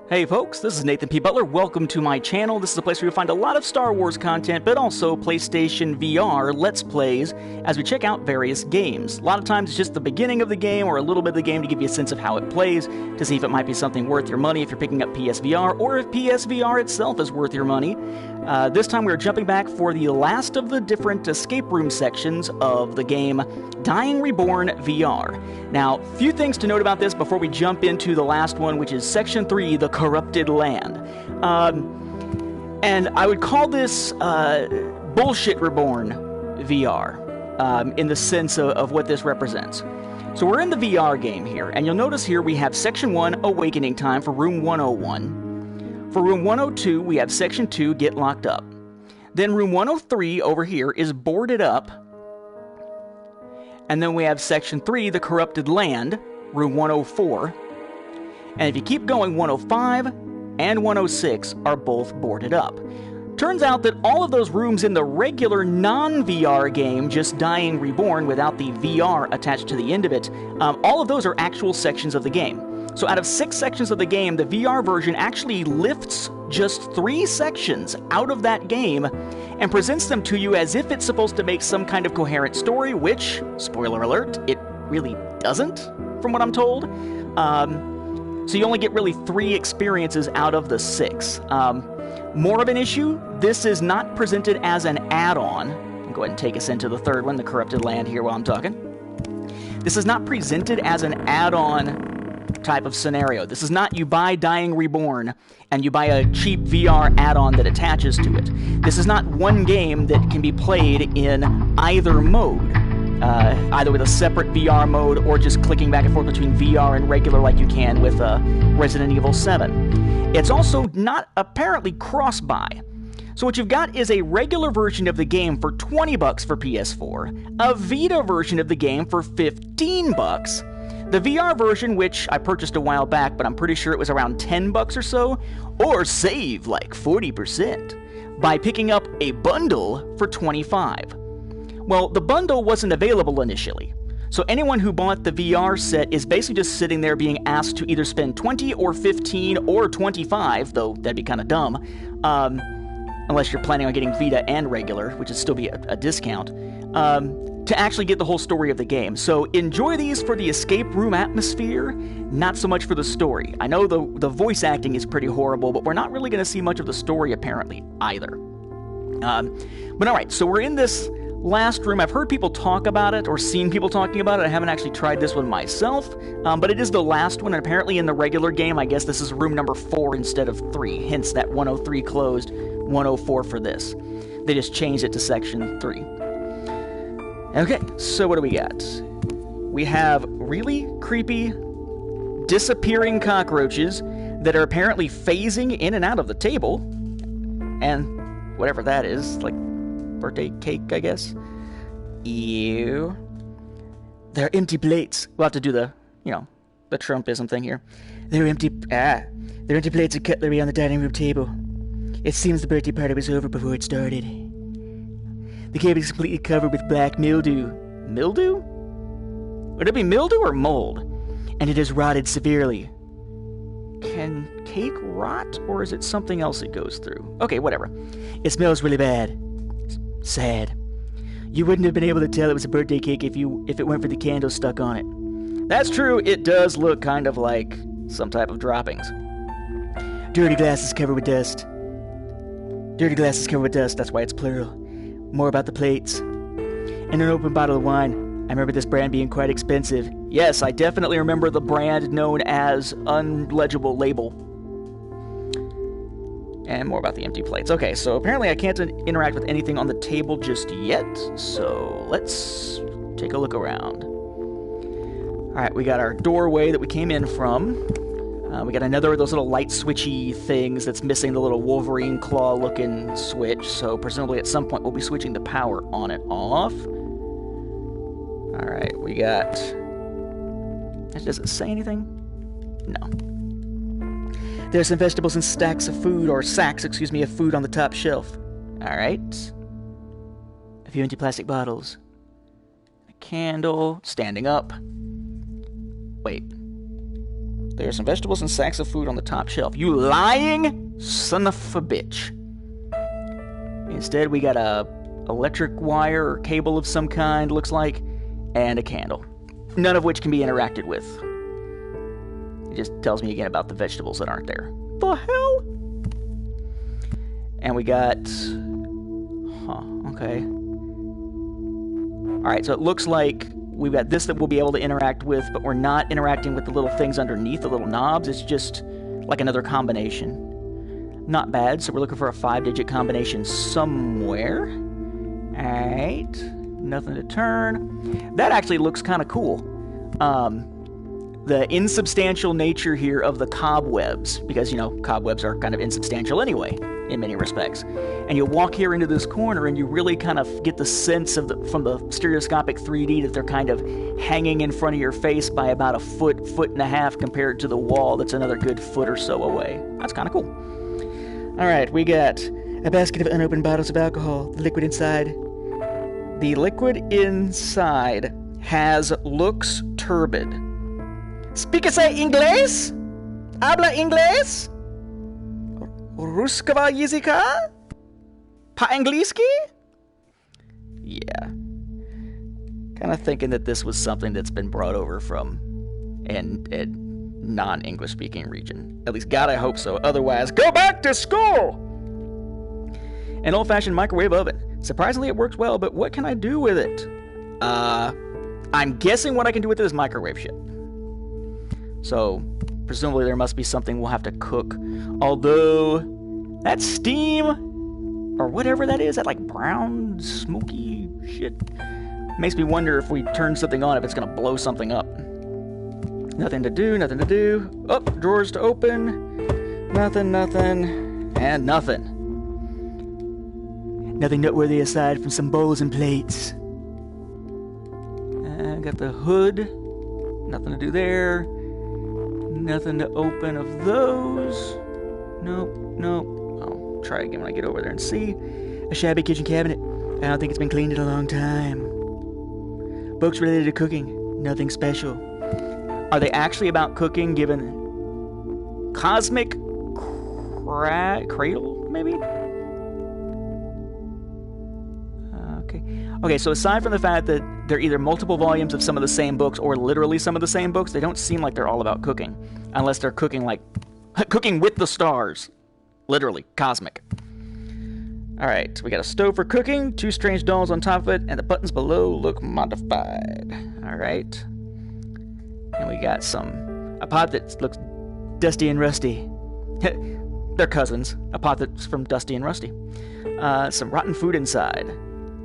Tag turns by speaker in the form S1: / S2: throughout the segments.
S1: Hey folks, this is Nathan P. Butler. Welcome to my channel. This is a place where you'll find a lot of Star Wars content, but also PlayStation VR Let's Plays as we check out various games. A lot of times it's just the beginning of the game or a little bit of the game to give you a sense of how it plays, to see if it might be something worth your money if you're picking up PSVR, or if PSVR itself is worth your money. This time we're jumping back for the last of the different escape room sections of the game Dying Reborn VR. Now, few things to note about this before we jump into the last one, which is Section 3, the Corrupted Land. And I would call this bullshit Reborn VR, in the sense of what this represents. So we're in the VR game here, and you'll notice here we have Section 1, Awakening Time for Room 101. For Room 102, we have Section 2, Get Locked Up. Then Room 103 over here is Boarded Up. And then we have Section 3, the Corrupted Land, Room 104. And if you keep going, 105 and 106 are both boarded up. Turns out that all of those rooms in the regular non-VR game, just Dying Reborn without the VR attached to the end of it, all of those are actual sections of the game. So out of 6 sections of the game, the VR version actually lifts just 3 sections out of that game and presents them to you as if it's supposed to make some kind of coherent story, which, spoiler alert, it really doesn't, from what I'm told. So you only get really 3 experiences out of the 6. More of an issue, this is not presented as an add-on. I'll go ahead and take us into the third one, the Corrupted Land, here while I'm talking. This is not presented as an add-on type of scenario. This is not you buy Dying Reborn and you buy a cheap VR add-on that attaches to it. This is not one game that can be played in either mode. Either with a separate VR mode or just clicking back and forth between VR and regular like you can with Resident Evil 7. It's also not apparently cross-buy. So what you've got is a regular version of the game for $20 for PS4, a Vita version of the game for $15, the VR version, which I purchased a while back, but I'm pretty sure it was around $10 or so, or save like 40% by picking up a bundle for $25. Well, the bundle wasn't available initially, so anyone who bought the VR set is basically just sitting there being asked to either spend $20 or $15 or $25, though that'd be kind of dumb, unless you're planning on getting Vita and regular, which would still be a discount, to actually get the whole story of the game. So enjoy these for the escape room atmosphere, not so much for the story. I know the voice acting is pretty horrible, but we're not really going to see much of the story apparently either. But alright, so we're in this last room. I've heard people talk about it or seen people talking about it. I haven't actually tried this one myself, but it is the last one, and apparently in the regular game, I guess this is room number 4 instead of 3, hence that 103 closed, 104 for this. They just changed it to Section 3. Okay, so what do we got? We have really creepy, disappearing cockroaches that are apparently phasing in and out of the table, and whatever that is, like birthday cake, I guess. Ew. They're empty plates. We'll have to do the Trumpism thing here. They're empty plates of cutlery on the dining room table. It seems the birthday party was over before it started. The cake is completely covered with black mildew. Mildew? Would it be mildew or mold? And it has rotted severely. Can cake rot, or is it something else it goes through? Okay, whatever. It smells really bad. Sad. You wouldn't have been able to tell it was a birthday cake if it weren't for the candles stuck on it. That's true, it does look kind of like some type of droppings. Dirty glasses covered with dust. Dirty glasses covered with dust, that's why it's plural. More about the plates. And an open bottle of wine. I remember this brand being quite expensive. Yes, I definitely remember the brand known as Unlegible Label. And more about the empty plates. Okay, so apparently I can't interact with anything on the table just yet, so let's take a look around. Alright, we got our doorway that we came in from. We got another of those little light switchy things that's missing the little Wolverine claw-looking switch, so presumably at some point we'll be switching the power on and off. Alright, we got... Does it say anything? No. There's some vegetables and sacks of food on the top shelf. Alright. A few empty plastic bottles. A candle. Standing up. Wait. There's some vegetables and sacks of food on the top shelf. You lying son of a bitch. Instead, we got a electric wire or cable of some kind, looks like, and a candle. None of which can be interacted with. It just tells me again about the vegetables that aren't there. The hell? And we got... okay. Alright, so it looks like we've got this that we'll be able to interact with, but we're not interacting with the little things underneath, the little knobs. It's just like another combination. Not bad, so we're looking for a 5-digit combination somewhere. Alright. Nothing to turn. That actually looks kind of cool. The insubstantial nature here of the cobwebs, because, you know, cobwebs are kind of insubstantial anyway, in many respects. And you walk here into this corner and you really kind of get the sense of from the stereoscopic 3D that they're kind of hanging in front of your face by about a foot and a half compared to the wall that's another good foot or so away. That's kind of cool. Alright, we got a basket of unopened bottles of alcohol, the liquid inside. The liquid inside looks turbid. Speakase inglés? Habla inglés? Ruskava jezika? Pa-angliski? Yeah. Kind of thinking that this was something that's been brought over from a non-English speaking region. At least God, I hope so. Otherwise, go back to school! An old-fashioned microwave oven. Surprisingly, it works well, but what can I do with it? I'm guessing what I can do with it is microwave shit. So, presumably there must be something we'll have to cook. Although, that steam, or whatever that is, that like brown, smoky shit, makes me wonder if we turn something on, if it's going to blow something up. Nothing to do, nothing to do. Oh, drawers to open. Nothing, and nothing. Nothing noteworthy aside from some bowls and plates. Got the hood. Nothing to do there. Nothing to open of those. Nope. I'll try again when I get over there and see. A shabby kitchen cabinet. I don't think it's been cleaned in a long time. Books related to cooking. Nothing special. Are they actually about cooking, given Cosmic Cradle, maybe? Okay, so aside from the fact that they're either multiple volumes of some of the same books or literally some of the same books, they don't seem like they're all about cooking. Unless they're cooking like... cooking with the stars. Literally. Cosmic. Alright, we got a stove for cooking, 2 strange dolls on top of it, and the buttons below look modified. Alright. And we got a pot that looks dusty and rusty. They're cousins. A pot that's from Dusty and Rusty. Some rotten food inside.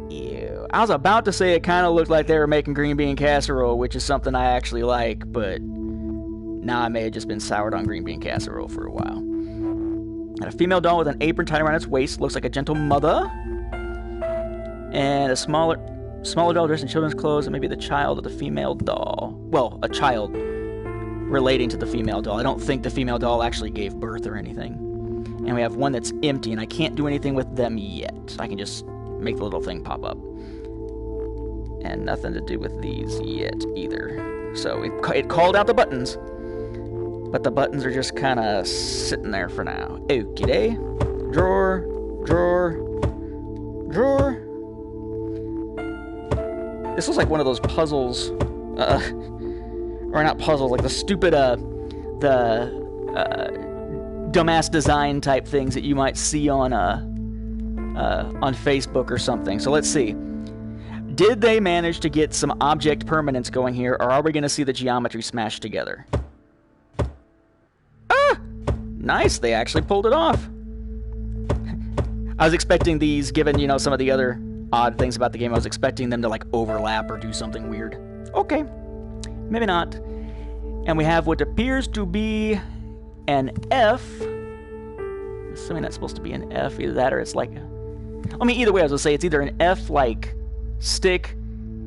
S1: Ew. I was about to say it kind of looked like they were making green bean casserole, which is something I actually like, but now I may have just been soured on green bean casserole for a while. And a female doll with an apron tied around its waist, looks like a gentle mother. And a smaller doll dressed in children's clothes, and maybe the child of the female doll. Well, a child relating to the female doll. I don't think the female doll actually gave birth or anything. And we have one that's empty, and I can't do anything with them yet. I can just make the little thing pop up. And nothing to do with these yet either. So it called out the buttons, but the buttons are just kind of sitting there for now. Okie-day. Drawer. This looks like one of those puzzles, or not puzzles, like the stupid, dumbass design type things that you might see on Facebook or something. So let's see. Did they manage to get some object permanence going here, or are we going to see the geometry smashed together? Ah! Nice, they actually pulled it off. I was expecting these, given, you know, some of the other odd things about the game, I was expecting them to, like, overlap or do something weird. Okay. Maybe not. And we have what appears to be an F. Assuming that's supposed to be an F, either that or it's like... I mean, either way, I was going to say it's either an F, like, stick,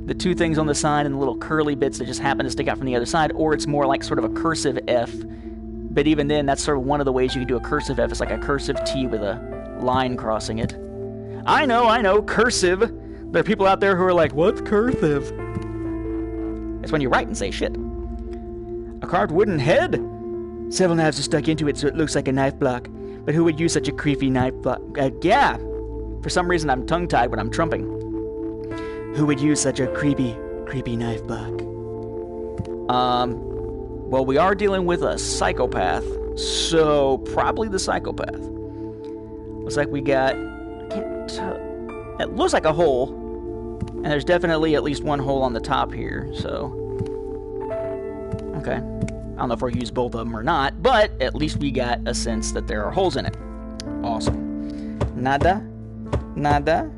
S1: the 2 things on the side, and the little curly bits that just happen to stick out from the other side, or it's more like sort of a cursive F. But even then, that's sort of one of the ways you can do a cursive F. It's like a cursive T with a line crossing it. I know, cursive. There are people out there who are like, what's cursive? It's when you write and say shit. A carved wooden head. Several knives are stuck into it so it looks like a knife block. But who would use such a creepy knife block? Yeah! For some reason I'm tongue-tied when I'm trumping. Who would use such a creepy knife block? Well, we are dealing with a psychopath, so probably the psychopath. Looks like we got... I can't tell. It looks like a hole. And there's definitely at least one hole on the top here, so... Okay. I don't know if we'll use both of them or not, but at least we got a sense that there are holes in it. Awesome. Nada. Nada.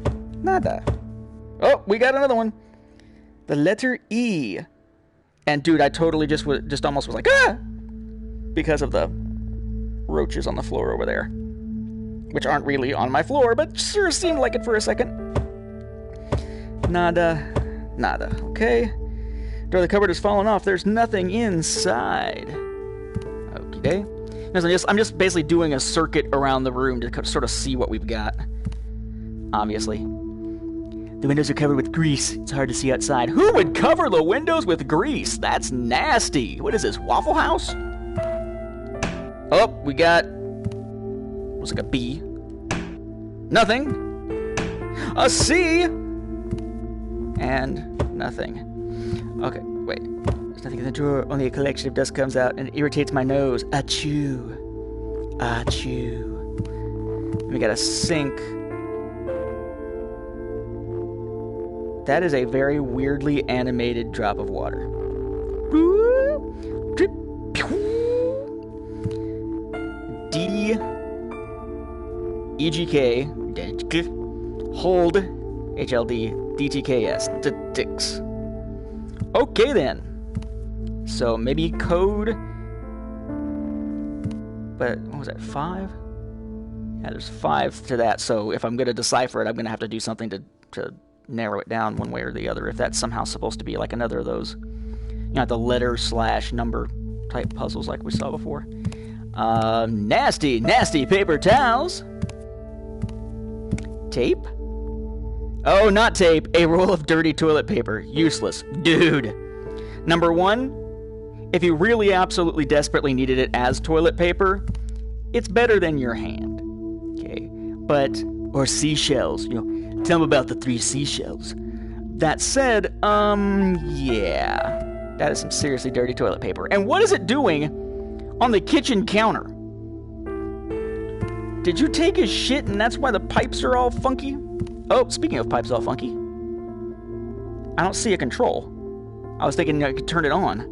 S1: Nada. Oh, we got another one. The letter E. And dude, I totally just almost was like, ah! Because of the roaches on the floor over there. Which aren't really on my floor, but sure seemed like it for a second. Nada. Nada. Okay. Door of the cupboard has fallen off. There's nothing inside. Okay. I'm just basically doing a circuit around the room to sort of see what we've got. Obviously. The windows are covered with grease. It's hard to see outside. Who would cover the windows with grease? That's nasty. What is this, Waffle House? Oh, we got... Looks like a B. Nothing. A C. And nothing. Okay, wait. There's nothing in the drawer. Only a collection of dust comes out and it irritates my nose. Achoo. Achoo. We got a sink. That is a very weirdly animated drop of water. D. EGK. Hold. HLD. DTKS. Dicks. Okay then. So maybe code. But what was that? 5? Yeah, there's 5 to that. So if I'm going to decipher it, I'm going to have to do something to narrow it down one way or the other. If that's somehow supposed to be like another of those, the letter / number type puzzles like we saw before. Nasty paper towels. Tape? Oh, not tape. A roll of dirty toilet paper. Useless. Dude. Number 1, if you really absolutely desperately needed it as toilet paper, it's better than your hand. Okay. Or seashells. Tell them about the 3 seashells. That said, yeah. That is some seriously dirty toilet paper. And what is it doing on the kitchen counter? Did you take his shit and that's why the pipes are all funky? Oh, speaking of pipes all funky, I don't see a control. I was thinking I could turn it on.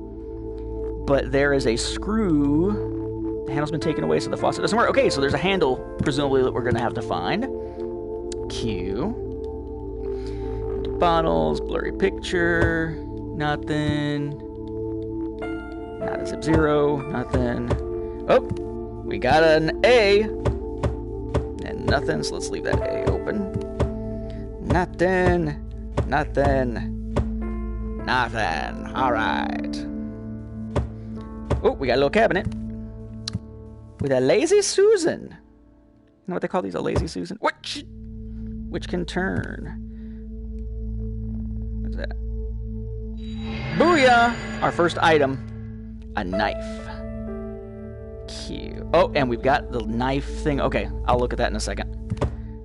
S1: But there is a screw. The handle's been taken away so the faucet doesn't work. Okay, so there's a handle, presumably, that we're going to have to find. Q. Bottles, blurry picture, nothing. Not a zip zero, nothing. Oh, we got an A. And nothing, so let's leave that A open. Nothing. Alright. Oh, we got a little cabinet. With a Lazy Susan. You know what they call these? A Lazy Susan? Which can turn. What's that? Booyah! Our first item. A knife. Cute. Oh, and we've got the knife thing. Okay, I'll look at that in a second.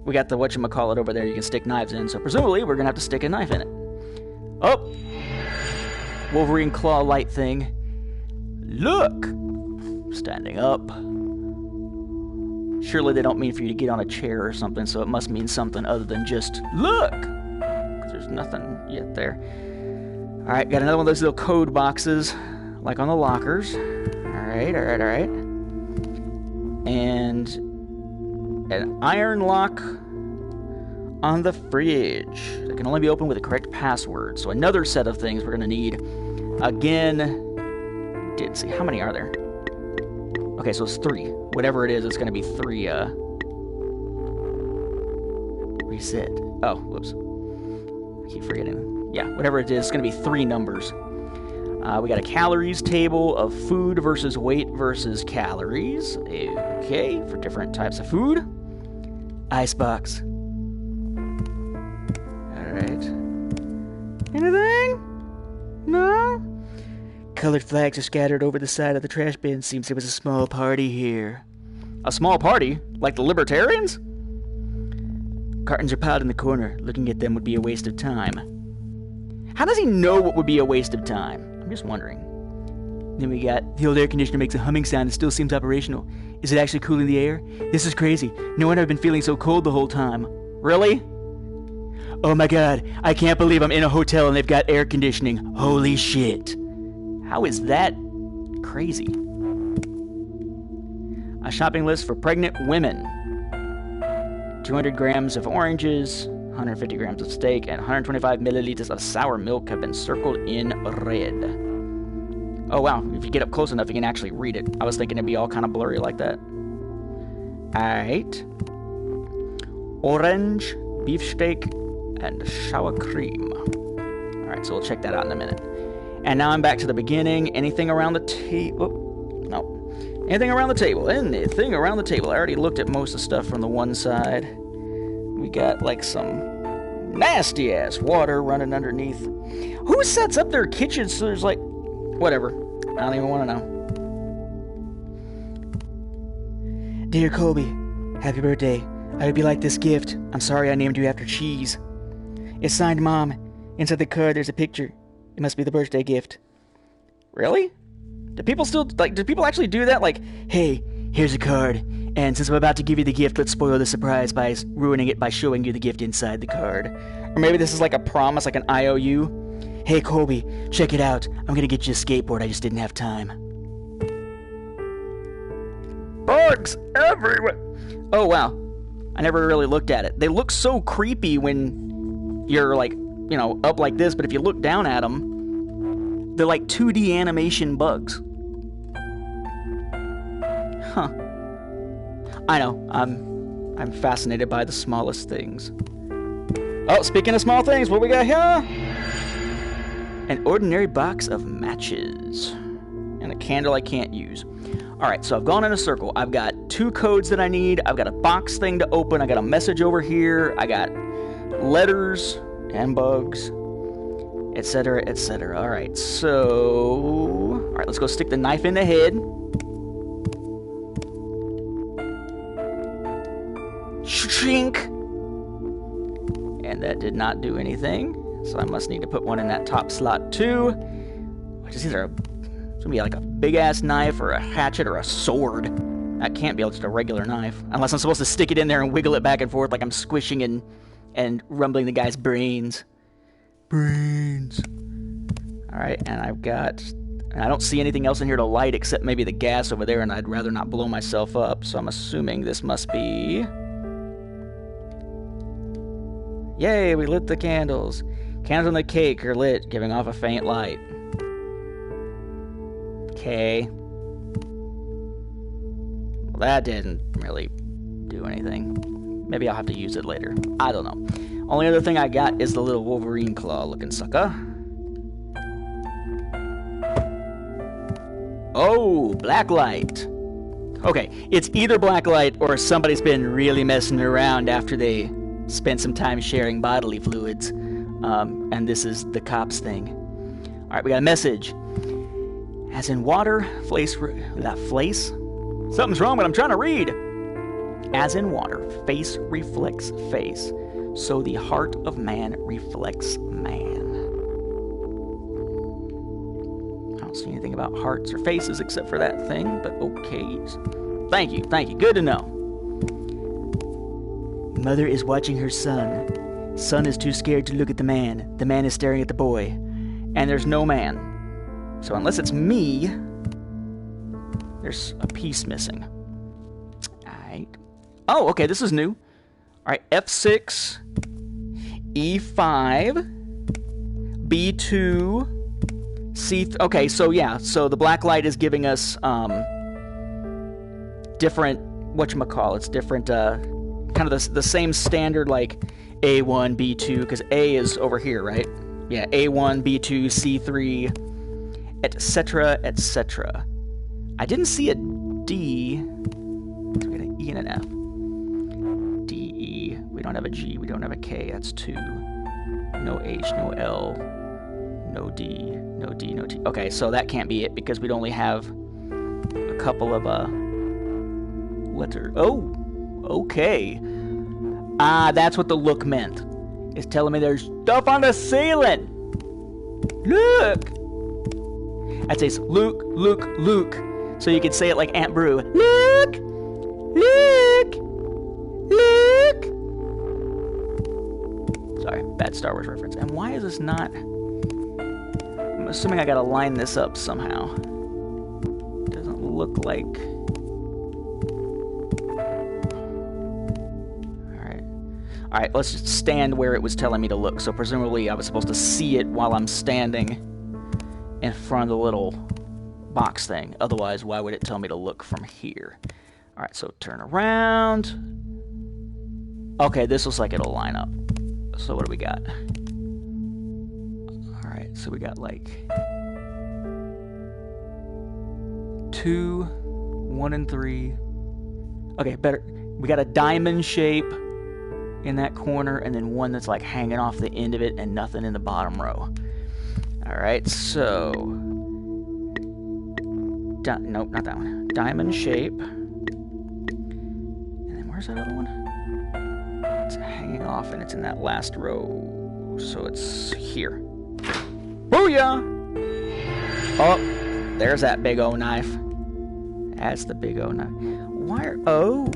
S1: We got the whatchamacallit over there you can stick knives in, so presumably we're going to have to stick a knife in it. Oh! Wolverine claw light thing. Look! Standing up. Surely they don't mean for you to get on a chair or something, so it must mean something other than just look! Because there's nothing yet there. Alright, got another one of those little code boxes, like on the lockers. Alright. And an iron lock on the fridge. That can only be opened with the correct password. So another set of things we're going to need. Again, didn't see. How many are there? Okay, so it's 3. Whatever it is, it's going to be 3, reset. Oh, whoops. I keep forgetting. Yeah, whatever it is, it's going to be 3 numbers. We got a calories table of food versus weight versus calories. Okay, for different types of food. Icebox. Alright. Anything? No? Colored flags are scattered over the side of the trash bin. Seems there was a small party here. A small party? Like the Libertarians? Cartons are piled in the corner. Looking at them would be a waste of time. How does he know what would be a waste of time? I'm just wondering. Then we got, the old air conditioner makes a humming sound and still seems operational. Is it actually cooling the air? This is crazy. No wonder I've been feeling so cold the whole time. Really? Oh my god, I can't believe I'm in a hotel and they've got air conditioning. Holy shit. How is that crazy? A shopping list for pregnant women. 200 grams of oranges, 150 grams of steak, and 125 milliliters of sour milk have been circled in red. Oh wow, if you get up close enough, you can actually read it. I was thinking it'd be all kind of blurry like that. Alright. Orange, beef steak, and sour cream. Alright, so we'll check that out in a minute. And now I'm back to the beginning. Anything around the table? No. Anything around the table? Anything around the table? I already looked at most of the stuff from the one side. We got like some nasty ass water running underneath. Who sets up their kitchen so there's like... Whatever. I don't even want to know. Dear Colby, happy birthday. I hope you like this gift. I'm sorry I named you after cheese. It's signed Mom. Inside the card there's a picture. It must be the birthday gift. Really? Do people still, like, do people actually do that? Like, hey, here's a card. And since I'm about to give you the gift, let's spoil the surprise by ruining it by showing you the gift inside the card. Or maybe this is like a promise, like an IOU. Hey, Colby, check it out. I'm gonna get you a skateboard. I just didn't have time. Bugs everywhere. Oh, wow. I never really looked at it. They look so creepy when you're like, you know, up like this, but if you look down at them, they're like 2D animation bugs. Huh. I know. I'm fascinated by the smallest things. Oh, speaking of small things, what we got here? An ordinary box of matches. And a candle I can't use. Alright, so I've gone in a circle. I've got 2 codes that I need. I've got a box thing to open. I got a message over here. I got letters and bugs, etc., etc. Alright, so... Alright, let's go stick the knife in the head. Shrink! And that did not do anything. So I must need to put one in that top slot too. Which is either it's gonna be like a big ass knife or a hatchet or a sword. That can't be just a regular knife. Unless I'm supposed to stick it in there and wiggle it back and forth like I'm squishing and rumbling the guy's brains. Brains. Alright, and I've got... And I don't see anything else in here to light except maybe the gas over there, and I'd rather not blow myself up. So I'm assuming this must be... Yay, we lit the candles. Candles on the cake are lit, giving off a faint light. Okay. Well, that didn't really do anything. Maybe I'll have to use it later. I don't know. Only other thing I got is the little Wolverine claw looking sucker. Oh, black light. Okay, it's either black light or somebody's been really messing around after they spent some time sharing bodily fluids. And this is the cops thing. Alright, we got a message. As in water, place... Something's wrong, but I'm trying to read. As in water, face reflects face. So the heart of man reflects man. I don't see anything about hearts or faces except for that thing, but okay. Thank you, thank you. Good to know. Mother is watching her son. Son is too scared to look at the man. The man is staring at the boy. And there's no man. So unless it's me, there's a piece missing. Alright. Oh, okay, this is new. Alright, F6, E5, B2, C... Okay, so yeah, so the black light is giving us, different, whatchamacallits, different, kind of the same standard, like, A1, B2, because A is over here, right? Yeah, A1, B2, C3, etc., etc. I didn't see a D. So we got an E and an F. D, E. We don't have a G. We don't have a K. That's 2. No H, no L, No D, no D, no T. Okay, so that can't be it because we'd only have a couple of letters. Oh, okay. Ah, that's what the look meant. It's telling me there's stuff on the ceiling. Look. That says Luke, Luke, Luke. So you could say it like Aunt Brew. Look, look, look. Sorry, bad Star Wars reference. And why is this not? I'm assuming I gotta line this up somehow. Doesn't look like. All right, let's just stand where it was telling me to look. So presumably I was supposed to see it while I'm standing in front of the little box thing. Otherwise, why would it tell me to look from here? All right, so turn around. Okay, this looks like it'll line up. So what do we got? All right, so we got like 2, 1, and 3. Okay, better. We got a diamond shape in that corner, and then one that's like hanging off the end of it and nothing in the bottom row. Alright, so nope, not that one. Diamond shape. And then where's that other one? It's hanging off and it's in that last row. So it's here. Booyah! Oh, there's that big O knife. That's the big O knife. Why are, oh,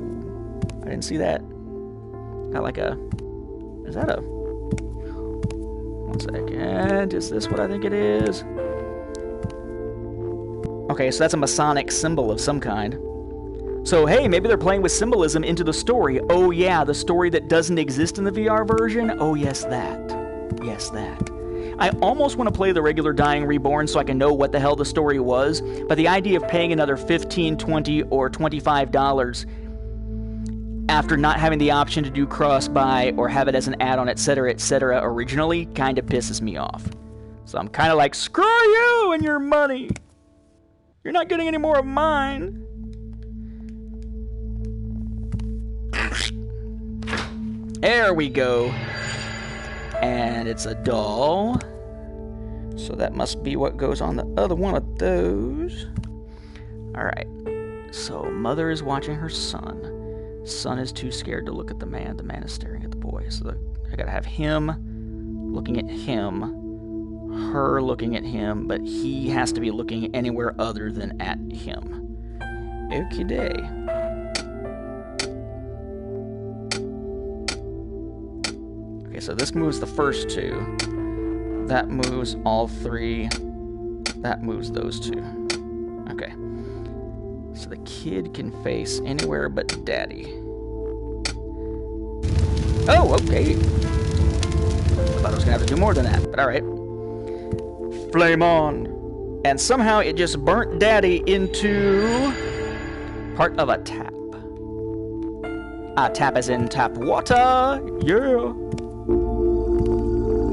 S1: I didn't see that. Got like a, is that a, one second, is this what I think it is? Okay, so that's a Masonic symbol of some kind. So hey, maybe they're playing with symbolism into the story. Oh yeah, the story that doesn't exist in the VR version? Oh yes, that. Yes, that. I almost want to play the regular Dying Reborn so I can know what the hell the story was, but the idea of paying another $15, $20, or $25 after not having the option to do cross-buy or have it as an add-on, etc., originally kind of pisses me off. So I'm kind of like, screw you and your money. You're not getting any more of mine. There we go. And it's a doll. So that must be what goes on the other one of those. Alright. So mother is watching her son. Son is too scared to look at the man. The man is staring at the boy. So I gotta have him looking at him, her looking at him, but he has to be looking anywhere other than at him. Okie day. Okay, so this moves the first two. That moves all three. That moves those two. Okay. So the kid can face anywhere but daddy. Oh, okay. I thought I was gonna have to do more than that, but alright. Flame on. And somehow it just burnt daddy into part of a tap. Tap as in tap water. Yeah.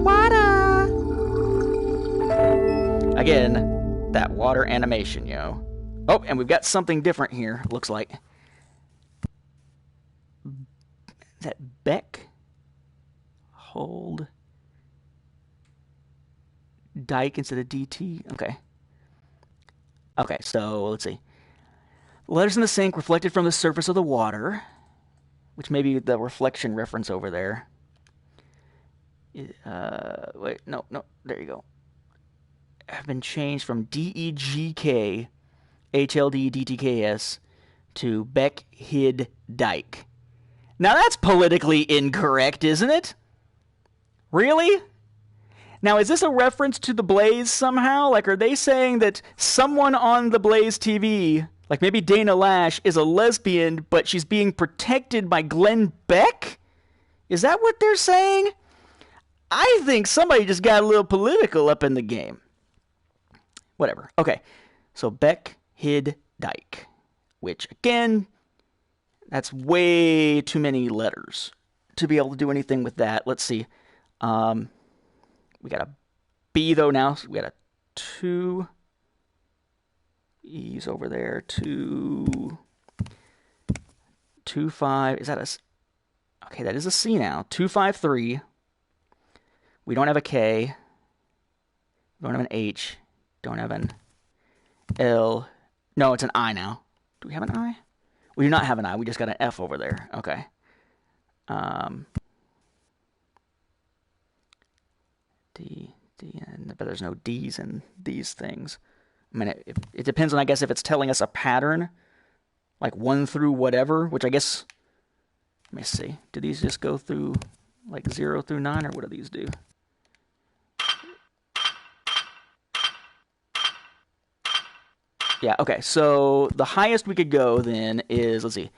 S1: Water. Again, that water animation, yo. Oh, and we've got something different here, looks like. Is that Beck? Hold. Dyke instead of DT? Okay. Okay, so let's see. Letters in the sink reflected from the surface of the water, which may be the reflection reference over there. Wait, no, there you go. Have been changed from DEGK HLD DTKS to Beck Hid Dyke. Now that's politically incorrect, isn't it? Really? Now, is this a reference to the Blaze somehow? Like, are they saying that someone on the Blaze TV, like maybe Dana Lash, is a lesbian, but she's being protected by Glenn Beck? Is that what they're saying? I think somebody just got a little political up in the game. Whatever. Okay. So Beck Hid Dyke, which again, that's way too many letters to be able to do anything with that. Let's see. We got a B though now. So we got a 2 E's over there. 2, 5. Is that a? Okay, that is a C now. 2, 5, 3. We don't have a K. Don't have an H. Don't have an L. No, it's an I now. Do we have an I? We do not have an I. We just got an F over there. Okay. D, but there's no D's in these things. I mean, it depends on, I guess, if it's telling us a pattern, like 1 through whatever, which I guess, let me see. Do these just go through, like, 0 through 9, or what do these do? Yeah, okay, so the highest we could go then is, let's see,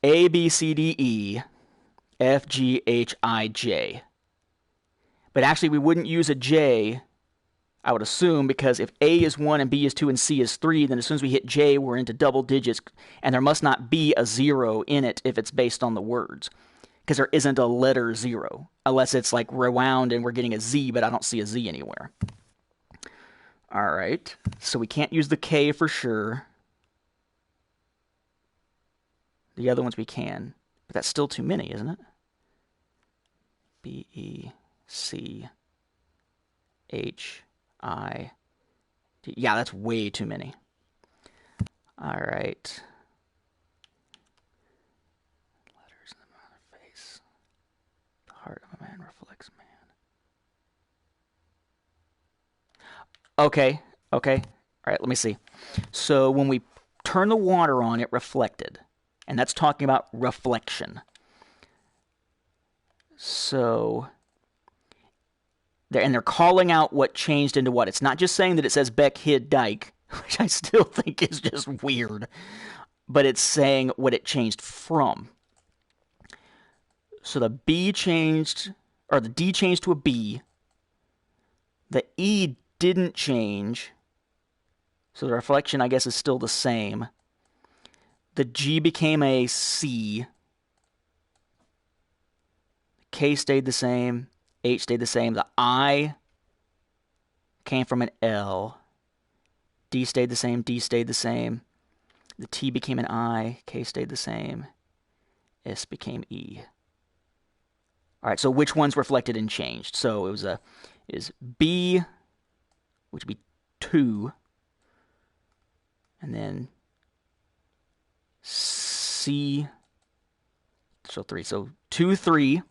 S1: A, B, C, D, E, F, G, H, I, J. But actually, we wouldn't use a J, I would assume, because if A is 1 and B is 2 and C is 3, then as soon as we hit J, we're into double digits, and there must not be a 0 in it if it's based on the words, because there isn't a letter 0, unless it's like rewound and we're getting a Z, but I don't see a Z anywhere. All right, so we can't use the K for sure. The other ones we can, but that's still too many, isn't it? B, E, C, H, I, D. Yeah, that's way too many. All right. Letters in the mouth, face. The heart of a man reflects man. Okay. All right, let me see. So when we turn the water on, it reflected. And that's talking about reflection. So, they're calling out what changed into what. It's not just saying that it says Beck hid Dyke, which I still think is just weird. But it's saying what it changed from. So the B changed, or the D changed to a B. The E didn't change. So the reflection, I guess, is still the same. The G became a C. K stayed the same. H stayed the same. The I came from an L. D stayed the same. D stayed the same. The T became an I. K stayed the same. S became E. All right, so which ones reflected and changed? So it was is B, which would be 2. And then C, so 3. So 2, 3.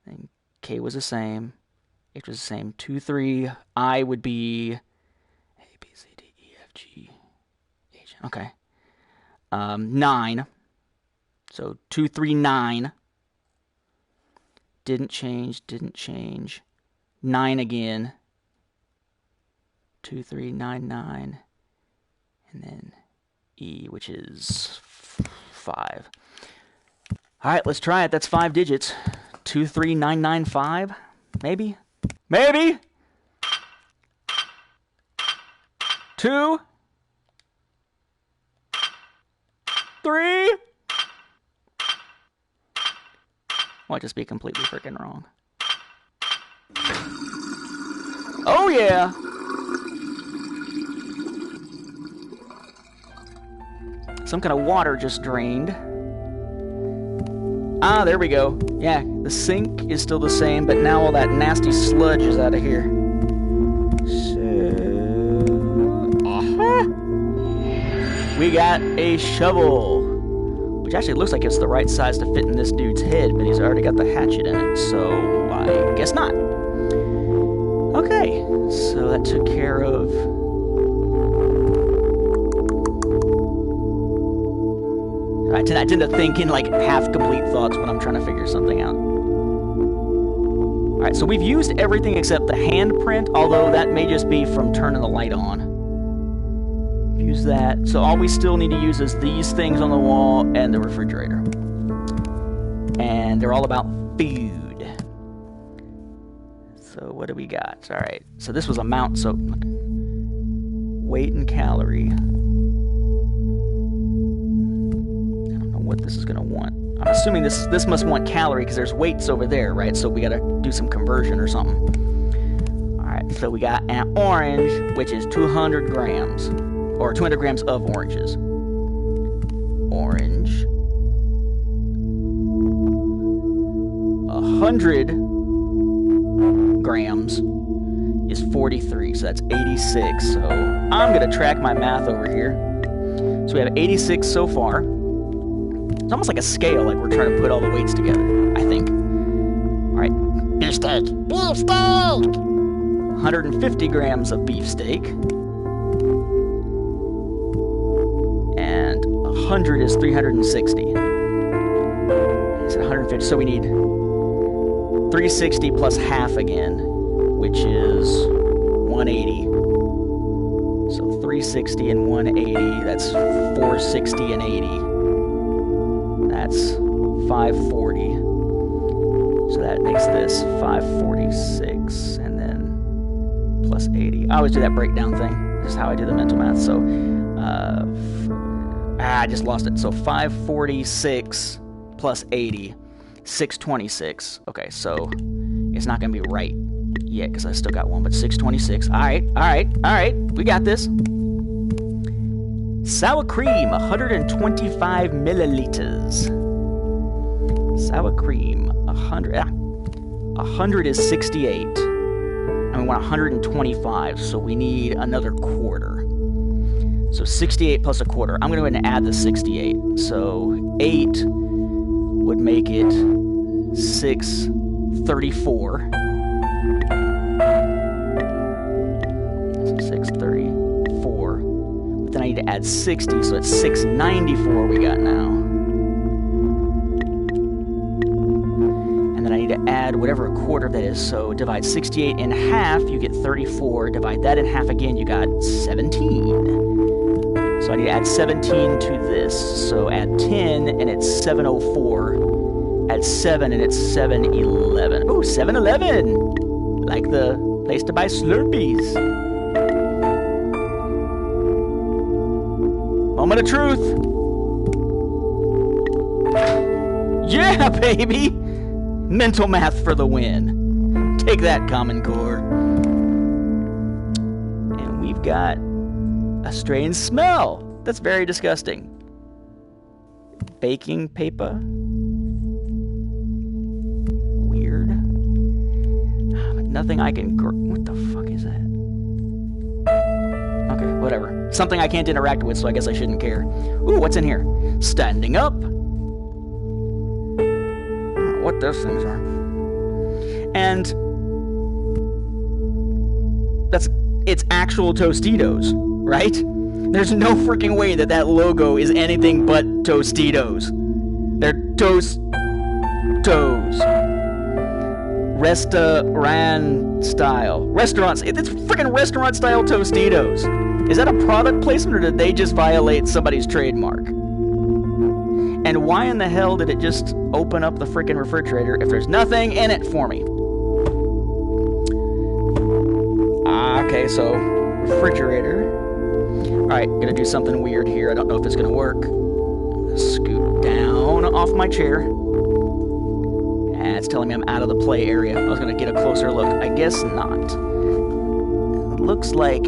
S1: And K was the same. H was the same. 2, 3. I would be A, B, C, D, E, F, G, H. Okay. 9. So 2, 3, 9. Didn't change. 9 again. 2, 3, 9, 9. And then E, which is 5. All right, let's try it. That's 5 digits. 23995, maybe? Maybe? 2, 3. Might just be completely freaking wrong. Oh yeah! Some kind of water just drained. Ah, there we go. Yeah, the sink is still the same, but now all that nasty sludge is out of here. So, we got a shovel, which actually looks like it's the right size to fit in this dude's head, but he's already got the hatchet in it, so I guess not. Okay, so that took care of... I tend to think in like half-complete thoughts when I'm trying to figure something out. Alright, so we've used everything except the handprint, although that may just be from turning the light on. Use that. So all we still need to use is these things on the wall and the refrigerator. And they're all about food. So what do we got? Alright, so this was a mount, so... weight and calorie. What this is going to want. I'm assuming this must want calorie because there's weights over there, right? So we got to do some conversion or something. All right, so we got an orange, which is 200 grams, or 200 grams of oranges. Orange. 100 grams is 43, so that's 86. So I'm going to track my math over here. So we have 86 so far. It's almost like a scale, like we're trying to put all the weights together, I think. All right.
S2: Beefsteak! Beefsteak!
S1: 150 grams of beefsteak. And 100 is 360. It's 150, so we need 360 plus half again, which is 180. So 360 and 180, that's 460 and 80. That's 540. So that makes this 546, and then plus 80. I always do that breakdown thing. This is how I do the mental math. So, I just lost it. So 546 plus 80, 626. Okay, so it's not going to be right yet because I still got one, but 626. All right. We got this. Sour cream, 125 milliliters. Sour cream, 100. 100 is 68. And we want 125, so we need another quarter. So 68 plus a quarter. I'm going to go ahead and add the 68. So 8 would make it 634. So 634. But then I need to add 60, so it's 694 we got now. And then I need to add whatever a quarter that is. So divide 68 in half, you get 34. Divide that in half again, you got 17. So I need to add 17 to this. So add 10, and it's 704. Add 7, and it's 711. Ooh, 7-Eleven! Like the place to buy Slurpees. Moment of truth. Yeah, baby! Mental math for the win. Take that, Common Core. And we've got a strange smell. That's very disgusting. Baking paper. Weird. Nothing I can... What the fuck is that? Okay, whatever. Something I can't interact with, so I guess I shouldn't care. Ooh, what's in here? Standing up. I don't know what those things are. And... It's actual Tostitos, right? There's no freaking way that that logo is anything but Tostitos. They're Toast-Toes. Restaurant style. Restaurants. It's freaking restaurant style Tostitos. Is that a product placement, or did they just violate somebody's trademark? And why in the hell did it just open up the freaking refrigerator if there's nothing in it for me? Okay, so refrigerator. Alright, gonna do something weird here. I don't know if it's gonna work. Scoot down off my chair. And it's telling me I'm out of the play area. I was gonna get a closer look. I guess not. It looks like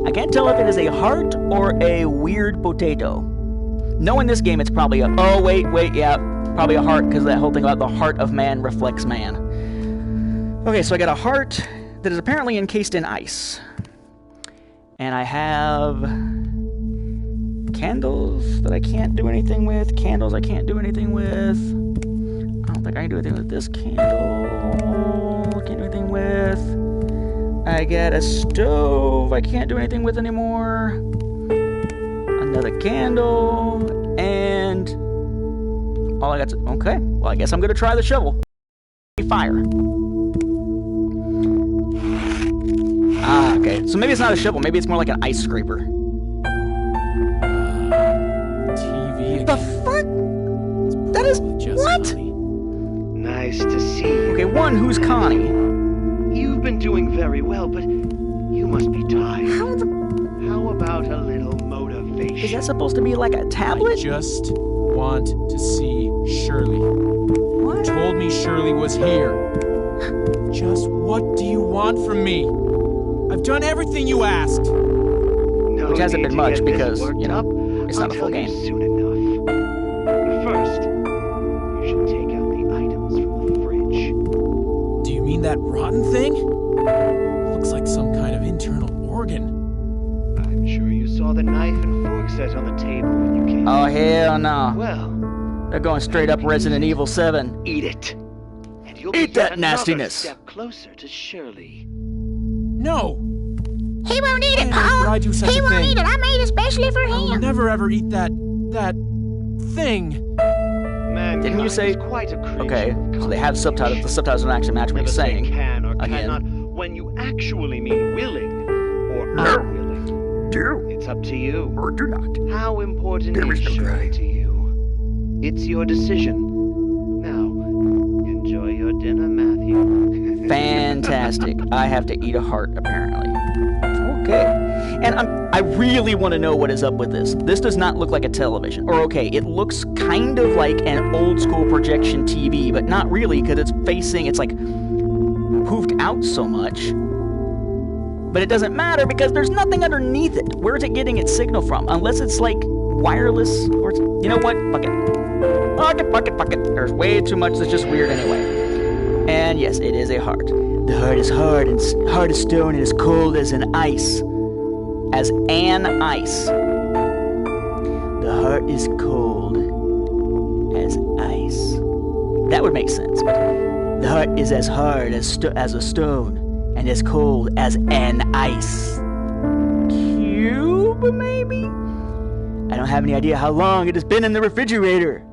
S1: I can't tell if it is a heart or a weird potato. No, in this game it's probably a... Oh, wait, yeah. Probably a heart, because that whole thing about the heart of man reflects man. Okay, so I got a heart that is apparently encased in ice. And I have candles that I can't do anything with. Candles I can't do anything with. I don't think I can do anything with this candle. Can't do anything with. I got a stove I can't do anything with anymore. Another candle. And all I got to... Okay, well I guess I'm going to try the shovel. Fire. Ah, okay. So maybe it's not a shovel. Maybe it's more like an ice scraper.
S3: TV.
S1: The fuck? That is... What?
S4: Connie. Nice to see you.
S1: Okay, one, who's Connie?
S4: You've been doing very well, but you must be tired. How about a little motivation?
S1: Is that supposed to be like a tablet?
S3: I just want to see Shirley.
S1: What?
S3: You told me Shirley was here. Just what do you want from me? I've done everything you asked.
S4: No
S1: Which hasn't
S4: need
S1: been
S4: to
S1: much
S4: get this
S1: because,
S4: worked
S1: you know,
S4: up.
S1: it's not a full
S4: I'll tell you
S1: game.
S4: soon enough. But first, you should take out the items from the fridge.
S3: Do you mean that rotten thing? Looks like some kind of internal organ.
S4: I'm sure you saw the knife and fork set on the table when you came.
S1: Oh, hell no.
S4: Well,
S1: They're going straight up Resident Evil 7.
S4: eat it. And you'll
S1: Eat
S4: be
S1: that
S4: yet another
S1: nastiness.
S4: step closer to Shirley.
S3: No!
S2: He won't eat it,
S3: Why would I
S2: Paul.
S3: do such
S2: He
S3: a
S2: won't
S3: thing?
S2: eat it. I made it especially for
S3: I'll
S2: him.
S3: never ever eat that thing.
S4: Mankind
S1: Didn't you say-
S4: is quite a creature
S1: Okay,
S4: of
S1: so they have subtitles. The subtitles don't actually match what
S4: Never
S1: you're
S4: say
S1: saying.
S4: can or
S1: Again.
S4: cannot when you actually mean willing or unwilling.
S1: Do
S4: It's up to you.
S1: or do not.
S4: How important
S1: There
S4: is
S1: is no
S4: Shirley
S1: try.
S4: to you? It's your decision. Now, enjoy your dinner, Matthew.
S1: Fantastic. I have to eat a heart, apparently. Okay. And I really want to know what is up with this. This does not look like a television. Or, okay, it looks kind of like an old-school projection TV, but not really, because it's like, poofed out so much. But it doesn't matter, because there's nothing underneath it. Where is it getting its signal from? Unless it's, like, wireless, or... You know what? Fuck it. Fuck it. There's way too much that's just weird anyway. And yes, it is a heart. The heart is hard and hard as stone and as cold as an ice. As an ice. The heart is cold as ice. That would make sense. But the heart is as hard as a stone and as cold as an ice cube, maybe? I don't have any idea how long it has been in the refrigerator.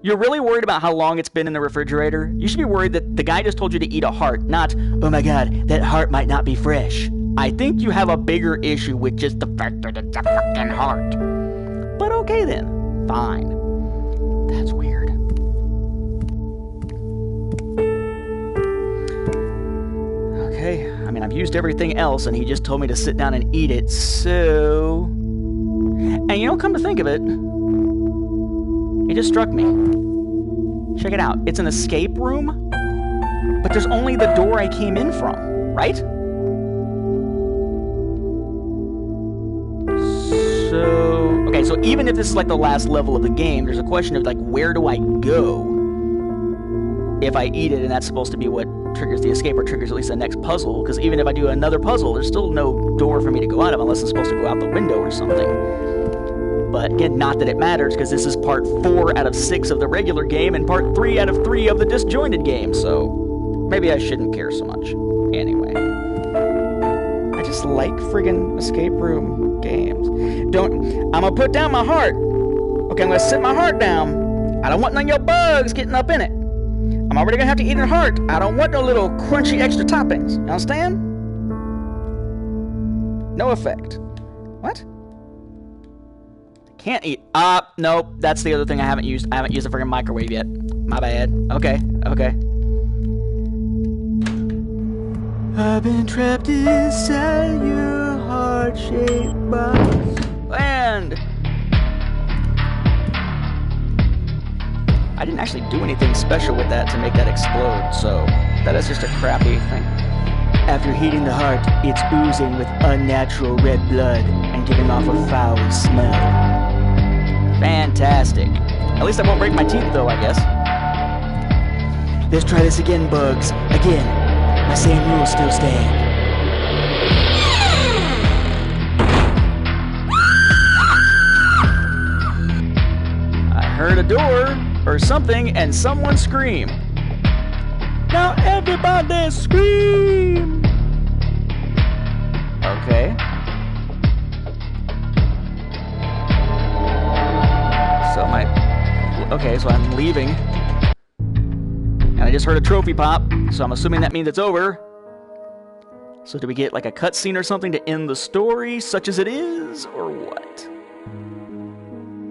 S1: You're really worried about how long it's been in the refrigerator? You should be worried that the guy just told you to eat a heart, not, oh my god, that heart might not be fresh. I think you have a bigger issue with just the fact that it's a fucking heart. But okay then. Fine. That's weird. Okay, I mean, I've used everything else and he just told me to sit down and eat it, so... And you know, come to think of it, it just struck me. Check it out. It's an escape room, but there's only the door I came in from, right? So, okay, so even if this is like the last level of the game, there's a question of like, where do I go if I eat it, and that's supposed to be what triggers the escape or triggers at least the next puzzle, because even if I do another puzzle, there's still no door for me to go out of unless I'm supposed to go out the window or something. But again, not that it matters, because this is part 4 out of 6 of the regular game and part 3 out of 3 of the disjointed game, so maybe I shouldn't care so much. Anyway. I just like friggin' escape room games. I'm gonna put down my heart. Okay, I'm gonna sit my heart down. I don't want none of your bugs getting up in it. I'm already gonna have to eat a heart. I don't want no little crunchy extra toppings. You understand? No effect. What? Can't eat. Nope. That's the other thing I haven't used. I haven't used the freaking microwave yet. My bad. Okay. I've been trapped inside your heart-shaped box. And I didn't actually do anything special with that to make that explode, so that is just a crappy thing. After heating the heart, it's oozing with unnatural red blood and giving off a foul smell. Fantastic. At least I won't break my teeth, though, I guess. Let's try this again, Bugs. Again. My same rules still stand. I heard a door or something and someone scream. Now everybody scream! Okay. So I'm leaving. And I just heard a trophy pop, so I'm assuming that means it's over. So do we get like a cutscene or something to end the story, such as it is, or what?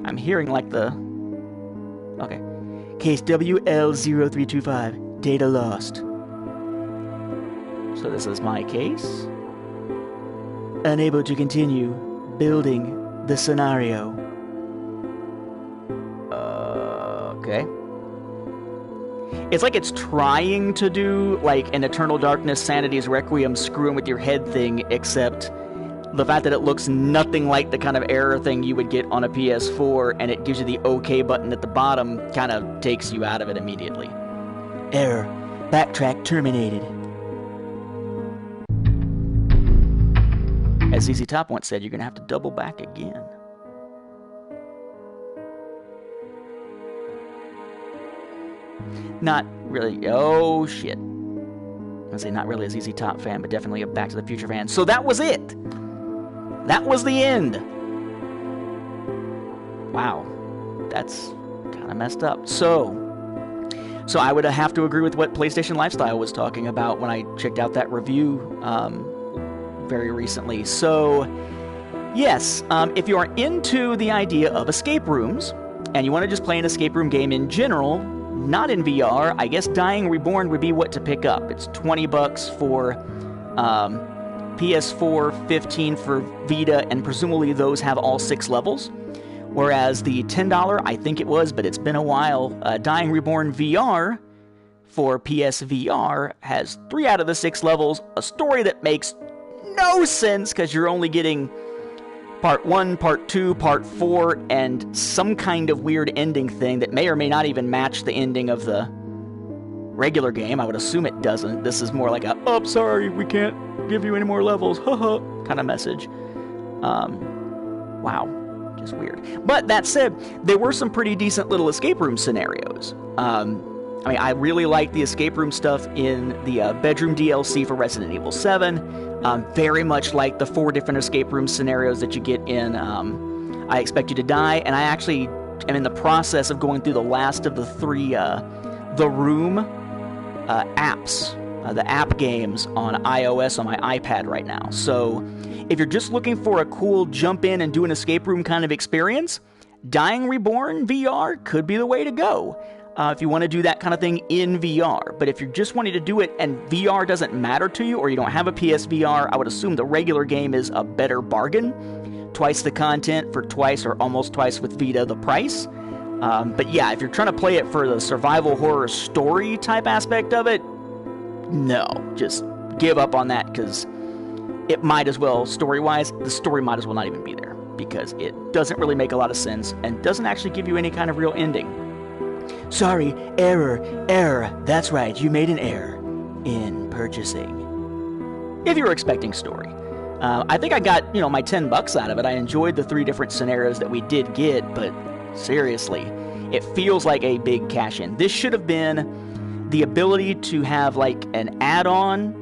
S1: I'm hearing like the... Okay. Case WL0325, data lost. So this is my case. Unable to continue building the scenario. Okay. It's like it's trying to do like an Eternal Darkness Sanity's Requiem screwing with your head thing, except the fact that it looks nothing like the kind of error thing you would get on a PS4, and it gives you the OK button at the bottom kind of takes you out of it immediately. Error. Backtrack terminated. As ZZ Top once said, you're going to have to double back again. Not really. Oh, shit. I say not really a ZZ Top fan, but definitely a Back to the Future fan. So that was it. That was the end. Wow. That's kind of messed up. So I would have to agree with what PlayStation Lifestyle was talking about when I checked out that review very recently. So, yes, if you are into the idea of escape rooms, and you want to just play an escape room game in general, not in VR, I guess Dying Reborn would be what to pick up. It's $20 for PS4, $15 for Vita, and presumably those have all 6 levels. Whereas the $10, I think it was, but it's been a while, Dying Reborn VR for PSVR has 3 out of the 6 levels, a story that makes no sense because you're only getting Part 1, Part 2, Part 4, and some kind of weird ending thing that may or may not even match the ending of the regular game. I would assume it doesn't. This is more like a, oh, sorry, we can't give you any more levels, haha, kind of message. Wow. Just weird. But that said, there were some pretty decent little escape room scenarios. I mean, I really like the escape room stuff in the bedroom DLC for Resident Evil 7. Very much like the 4 different escape room scenarios that you get in I Expect You to Die. And I actually am in the process of going through the last of the 3 The Room apps, the app games on iOS on my iPad right now. So if you're just looking for a cool jump in and do an escape room kind of experience, Dying Reborn VR could be the way to go. If you want to do that kind of thing in VR. But if you're just wanting to do it and VR doesn't matter to you, or you don't have a PSVR, I would assume the regular game is a better bargain. Twice the content for twice or almost twice with Vita the price. But yeah, if you're trying to play it for the survival horror story type aspect of it, no, just give up on that, because it might as well, story-wise, the story might as well not even be there, because it doesn't really make a lot of sense and doesn't actually give you any kind of real ending. Sorry, error, that's right, you made an error in purchasing. If you were expecting story. I think I got, my $10 out of it. I enjoyed the 3 different scenarios that we did get, but seriously, it feels like a big cash-in. This should have been the ability to have like an add-on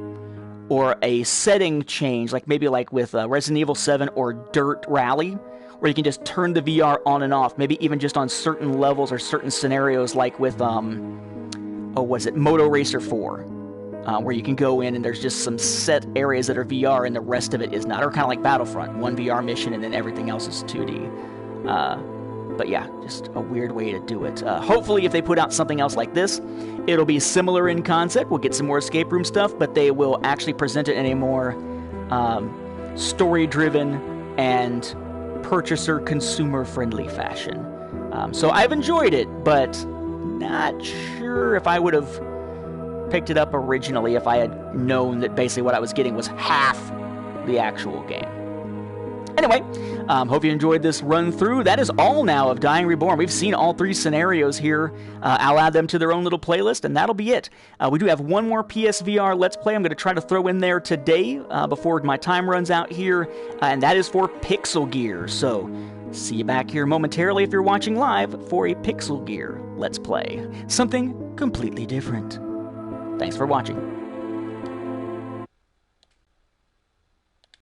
S1: or a setting change, like maybe like with Resident Evil 7 or Dirt Rally, where you can just turn the VR on and off, maybe even just on certain levels or certain scenarios, like with, Moto Racer 4, where you can go in and there's just some set areas that are VR and the rest of it is not, or kind of like Battlefront, one VR mission and then everything else is 2D. But yeah, just a weird way to do it. Hopefully, if they put out something else like this, it'll be similar in concept. We'll get some more escape room stuff, but they will actually present it in a more story-driven and purchaser, consumer-friendly fashion. So I've enjoyed it, but not sure if I would have picked it up originally if I had known that basically what I was getting was half the actual game. Anyway, hope you enjoyed this run through. That is all now of Dying Reborn. We've seen all 3 scenarios here. I'll add them to their own little playlist, and that'll be it. We do have one more PSVR Let's Play I'm going to try to throw in there today before my time runs out here, and that is for Pixel Gear. So, see you back here momentarily if you're watching live for a Pixel Gear Let's Play. Something completely different. Thanks for watching.